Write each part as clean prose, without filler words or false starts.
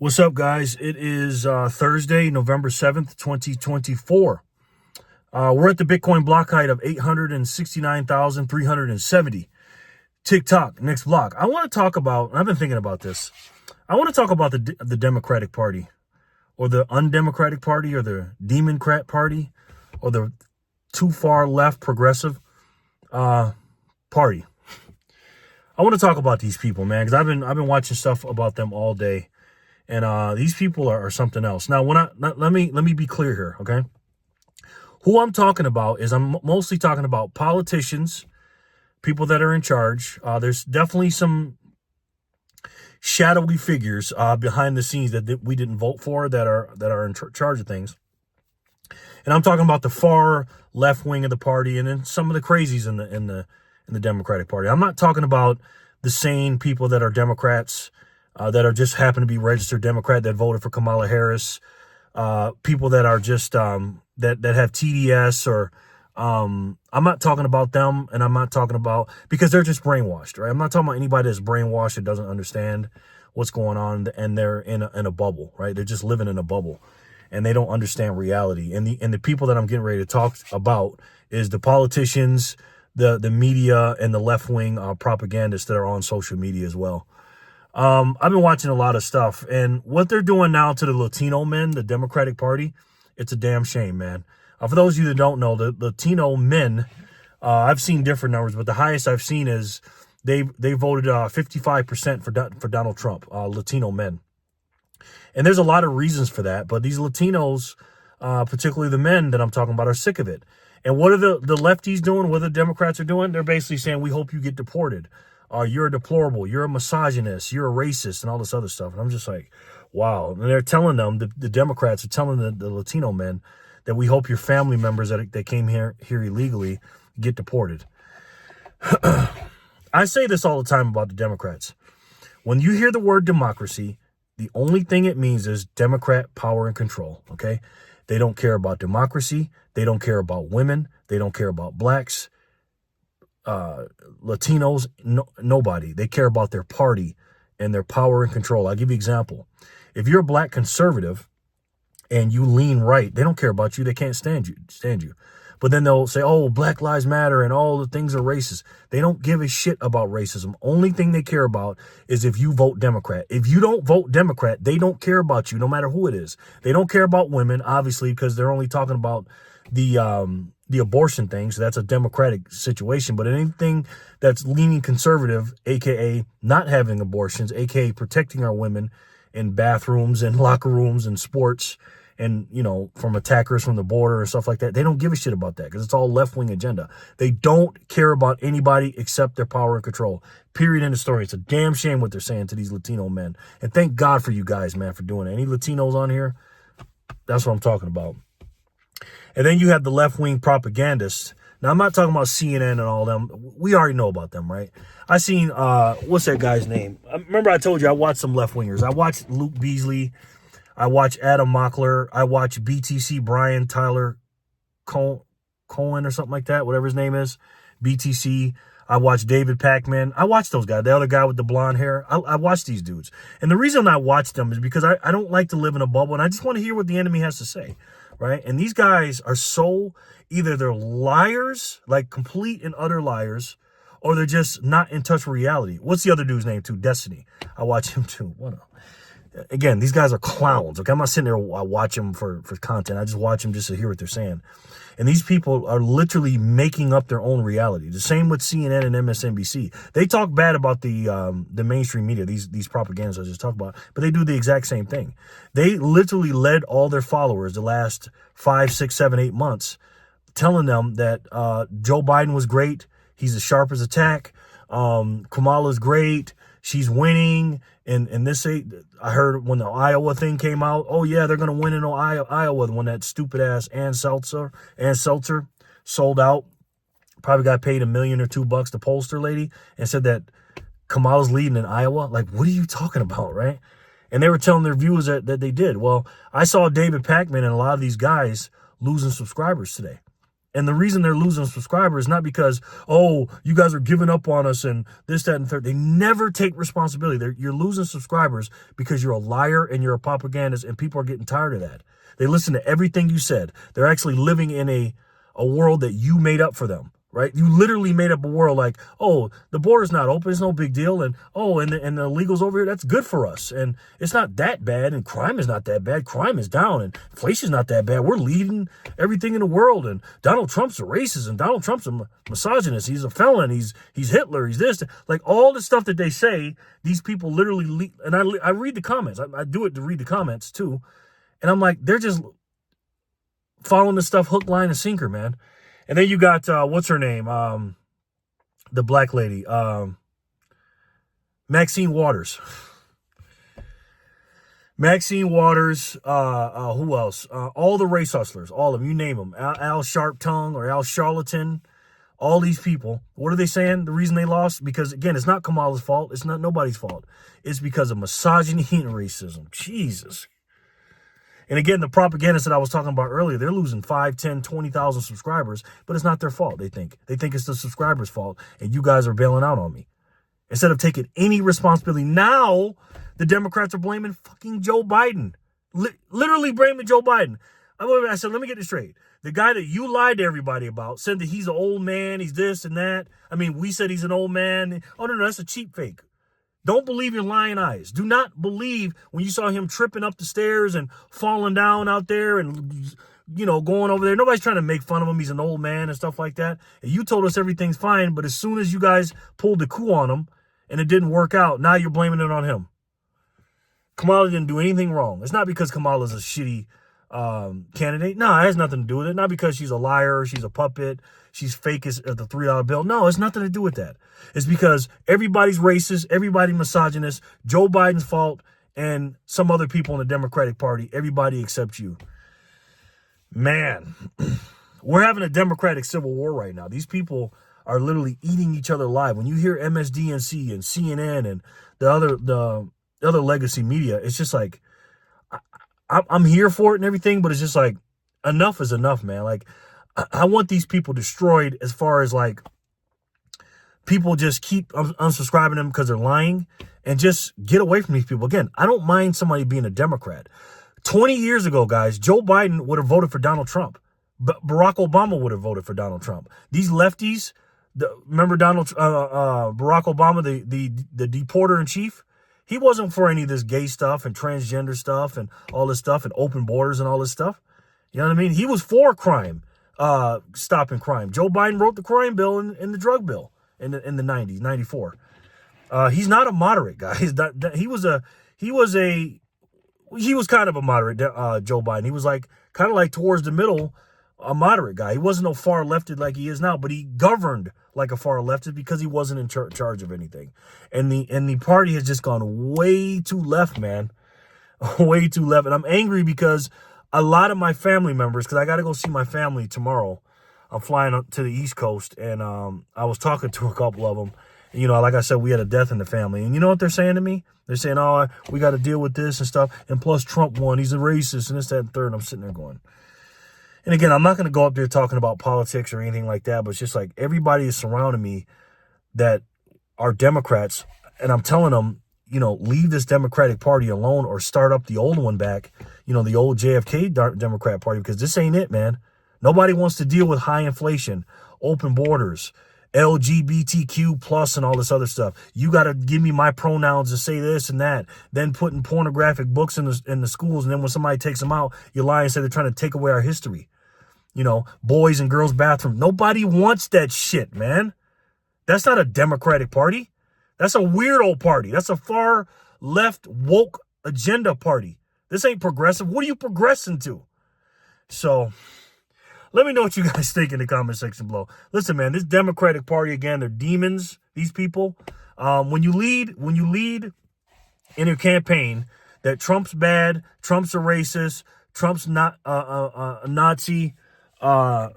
What's up, guys? It is Thursday, November 7th, 2024. We're at the Bitcoin block height of 869,370. TikTok, next block. I want to talk about, and I've been thinking about this, I want to talk about the Democratic Party, or the undemocratic party, or the Democrat Party, or the too far left progressive party. I want to talk about these people, man, because I've been watching stuff about them all day. And these people are something else. Now, let me be clear here, okay? Who I'm talking about is I'm mostly talking about politicians, people that are in charge. There's definitely some shadowy figures behind the scenes that we didn't vote for that are in charge of things. And I'm talking about the far left wing of the party, and then some of the crazies in the Democratic Party. I'm not talking about the sane people that are Democrats. That are just happen to be registered Democrat that voted for Kamala Harris, people that are just that have TDS, or I'm not talking about them, and I'm not talking about, because they're just brainwashed, right? I'm not talking about anybody that's brainwashed that doesn't understand what's going on, and they're in a bubble, right? They're just living in a bubble, and they don't understand reality. And the people that I'm getting ready to talk about is the politicians, the media, and the left wing propagandists that are on social media as well. I've been watching a lot of stuff, and what they're doing now to the Latino men, the Democratic Party, it's a damn shame, man. For those of you that don't know, the Latino men, I've seen different numbers, but the highest I've seen is they voted 55% for Donald Trump, Latino men. And there's a lot of reasons for that, but these Latinos, particularly the men that I'm talking about, are sick of it. And what are the lefties doing? What the Democrats are doing? They're basically saying, we hope you get deported. You're a deplorable, you're a misogynist, you're a racist, and all this other stuff. And I'm just like, wow. And they're telling them, the Democrats are telling the Latino men that we hope your family members that came here illegally get deported. I say this all the time about the Democrats. When you hear the word democracy, the only thing it means is Democrat power and control, okay? They don't care about democracy. They don't care about women. They don't care about blacks. Latinos, nobody. They care about their party and their power and control. I'll give you an example. If you're a black conservative and you lean right, they don't care about you. They can't stand you. But then they'll say, oh, Black Lives Matter and all the things are racist. They don't give a shit about racism. Only thing they care about is if you vote Democrat. If you don't vote Democrat, they don't care about you, no matter who it is. They don't care about women, obviously, because they're only talking about the abortion thing, so that's a Democratic situation. But anything that's leaning conservative, aka not having abortions, aka protecting our women in bathrooms and locker rooms and sports, and from attackers from the border and stuff like that, they don't give a shit about that, because it's all left-wing agenda. They don't care about anybody except their power and control. Period. End of story. It's a damn shame what they're saying to these Latino men, and thank God for you guys, man, for doing it. Any Latinos on here? That's what I'm talking about. And then you have the left-wing propagandists. Now, I'm not talking about CNN and all them. We already know about them, right? I seen, what's that guy's name? Remember I told you I watched some left-wingers. I watched Luke Beasley. I watched Adam Mockler. I watched BTC Brian Tyler Cohen or something like that, whatever his name is. BTC. I watched David Pacman. I watched those guys. The other guy with the blonde hair. I watched these dudes. And the reason I watched them is because I don't like to live in a bubble, and I just want to hear what the enemy has to say. Right? And these guys are so, either they're liars, like complete and utter liars, or they're just not in touch with reality. What's the other dude's name too? Destiny. I watch him too. Again, these guys are clowns. Okay, I'm not sitting there watching them for content. I just watch them just to hear what they're saying. And these people are literally making up their own reality. The same with CNN and MSNBC. They talk bad about the mainstream media, these propagandists I just talked about, but they do the exact same thing. They literally led all their followers the last 5, 6, 7, 8 months, telling them that Joe Biden was great. He's as sharp as a tack. Kamala's great. She's winning. And this, I heard when the Iowa thing came out, oh yeah, they're going to win in Iowa when that stupid ass Ann Seltzer sold out. Probably got paid $1 million or $2, the pollster lady, and said that Kamala's leading in Iowa. Like, what are you talking about, right? And they were telling their viewers that they did. Well, I saw David Pacman and a lot of these guys losing subscribers today. And the reason they're losing subscribers is not because, oh, you guys are giving up on us and this, that, and third. They never take responsibility. You're losing subscribers because you're a liar and you're a propagandist, and people are getting tired of that. They listen to everything you said. They're actually living in a world that you made up for them, right? You literally made up a world like, oh, the border's not open, it's no big deal, and oh, and the illegals over here, that's good for us, and it's not that bad, and crime is not that bad. Crime is down, and inflation's not that bad. We're leading everything in the world, and Donald Trump's a racist, and Donald Trump's a misogynist. He's a felon. He's Hitler. He's this. Like all the stuff that they say, these people literally and I read the comments. I do it to read the comments too, and I'm like, they're just following this stuff hook, line, and sinker, man. And then you got, what's her name? The black lady, Maxine Waters. Maxine Waters, who else? All the race hustlers, all of them, you name them. Al Sharptongue or Al Charlatan, all these people. What are they saying? The reason they lost? Because, again, it's not Kamala's fault. It's not nobody's fault. It's because of misogyny and racism. Jesus. And again, the propagandists that I was talking about earlier, they're losing 5, 10, 20,000 subscribers, but it's not their fault, they think. They think it's the subscribers' fault, and you guys are bailing out on me. Instead of taking any responsibility, now the Democrats are blaming fucking Joe Biden. Literally blaming Joe Biden. I said, let me get this straight. The guy that you lied to everybody about, said that he's an old man, he's this and that. I mean, we said he's an old man. Oh, no, that's a cheap fake. Don't believe your lying eyes. Do not believe when you saw him tripping up the stairs and falling down out there and, you know, going over there. Nobody's trying to make fun of him. He's an old man and stuff like that. And you told us everything's fine, but as soon as you guys pulled the coup on him and it didn't work out, now you're blaming it on him. Kamala didn't do anything wrong. It's not because Kamala's a shitty candidate. No, it has nothing to do with it. Not because she's a liar, she's a puppet, she's fake as the $3 bill. No, it's nothing to do with that. It's because everybody's racist, everybody's misogynist, Joe Biden's fault, and some other people in the Democratic Party, everybody except you. Man, we're having a Democratic civil war right now. These people are literally eating each other alive. When you hear MSDNC and CNN and the other legacy media, it's just like, I'm here for it and everything, but it's just like, enough is enough, man. Like, I want these people destroyed as far as like, people just keep unsubscribing them because they're lying, and just get away from these people. Again, I don't mind somebody being a Democrat. 20 years ago, guys, Joe Biden would have voted for Donald Trump. But Barack Obama would have voted for Donald Trump. These lefties, remember Barack Obama, the deporter in chief? He wasn't for any of this gay stuff and transgender stuff and all this stuff and open borders and all this stuff. You know what I mean? He was for crime, stopping crime. Joe Biden wrote the crime bill and the drug bill in the 90s, 94. He's not a moderate guy. He was kind of a moderate, Joe Biden. He was kind of like towards the middle, a moderate guy. He wasn't no far leftist like he is now, but he governed like a far leftist because he wasn't in charge of anything. And the party has just gone way too left, man. Way too left. And I'm angry because a lot of my family members, because I got to go see my family tomorrow. I'm flying up to the East Coast, and I was talking to a couple of them. You know, like I said, we had a death in the family. And you know what they're saying to me? They're saying, oh, we got to deal with this and stuff. And plus Trump won. He's a racist and this, that, and third. And I'm sitting there going. And again, I'm not going to go up there talking about politics or anything like that. But it's just like everybody is surrounding me that are Democrats. And I'm telling them, you know, leave this Democratic Party alone or start up the old one back. You know, the old JFK Democrat Party, because this ain't it, man. Nobody wants to deal with high inflation, open borders, LGBTQ plus and all this other stuff. You got to give me my pronouns and say this and that. Then putting pornographic books in the schools. And then when somebody takes them out, you lie and say they're trying to take away our history. You know, boys and girls bathroom. Nobody wants that shit, man. That's not a Democratic Party. That's a weirdo party. That's a far left woke agenda party. This ain't progressive. What are you progressing to? So let me know what you guys think in the comment section below. Listen, man, this Democratic Party, again, they're demons, these people. When you lead in your campaign that Trump's bad, Trump's a racist, Trump's not a Nazi, and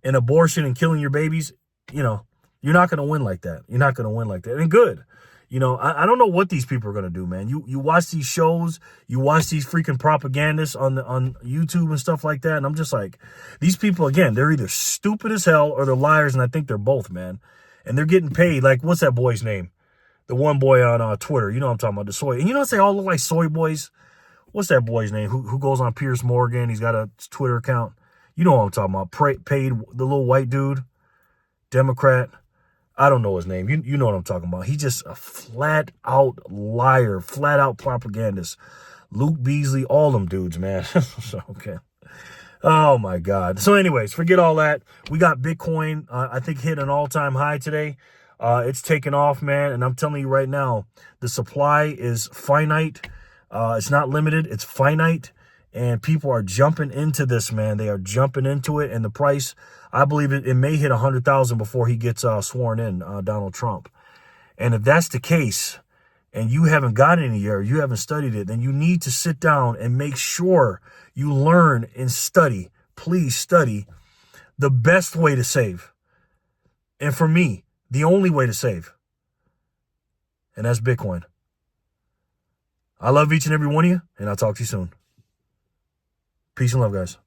abortion and killing your babies, you know, you're not going to win like that. You're not going to win like that. And good. You know, I don't know what these people are going to do, man. You watch these shows, you watch these freaking propagandists on YouTube and stuff like that, and I'm just like, these people, again, they're either stupid as hell or they're liars, and I think they're both, man. And they're getting paid. Like, what's that boy's name? The one boy on Twitter. You know what I'm talking about, the soy. And you know, they all look like soy boys. What's that boy's name? Who goes on Piers Morgan? He's got a Twitter account. You know what I'm talking about. Paid, the little white dude, Democrat. I don't know his name. You know what I'm talking about. He's just a flat out liar, flat out propagandist. Luke Beasley, all them dudes, man. So, okay. Oh my God. So anyways, forget all that. We got Bitcoin, I think, hit an all-time high today. It's taken off, man. And I'm telling you right now, the supply is finite. It's not limited. It's finite. And people are jumping into this, man. They are jumping into it. And the price, I believe it may hit 100,000 before he gets sworn in, Donald Trump. And if that's the case, and you haven't got any yet, or you haven't studied it, then you need to sit down and make sure you learn and study. Please study the best way to save. And for me, the only way to save. And that's Bitcoin. I love each and every one of you, and I'll talk to you soon. Peace and love, guys.